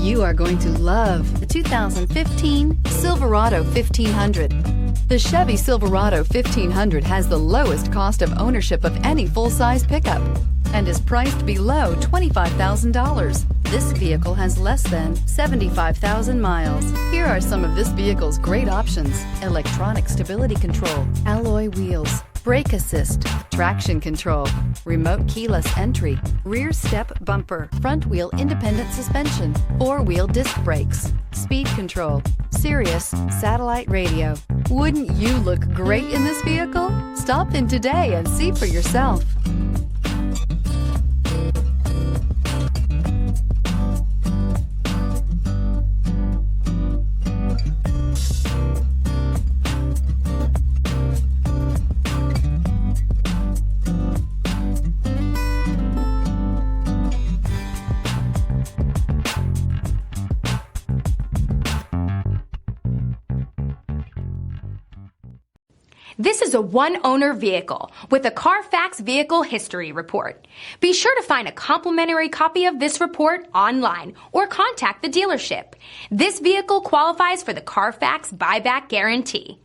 You are going to love the 2015 Silverado 1500. The Chevy Silverado 1500 has the lowest cost of ownership of any full-size pickup and is priced below $25,000. This vehicle has less than 75,000 miles. Here are some of this vehicle's great options: electronic stability control, alloy wheels, brake assist, traction control, remote keyless entry, rear step bumper, front wheel independent suspension, four-wheel disc brakes, speed control, Sirius satellite radio. Wouldn't you look great in this vehicle? Stop in today and see for yourself. This is a one-owner vehicle with a Carfax Vehicle History Report. Be sure to find a complimentary copy of this report online or contact the dealership. This vehicle qualifies for the Carfax Buyback Guarantee.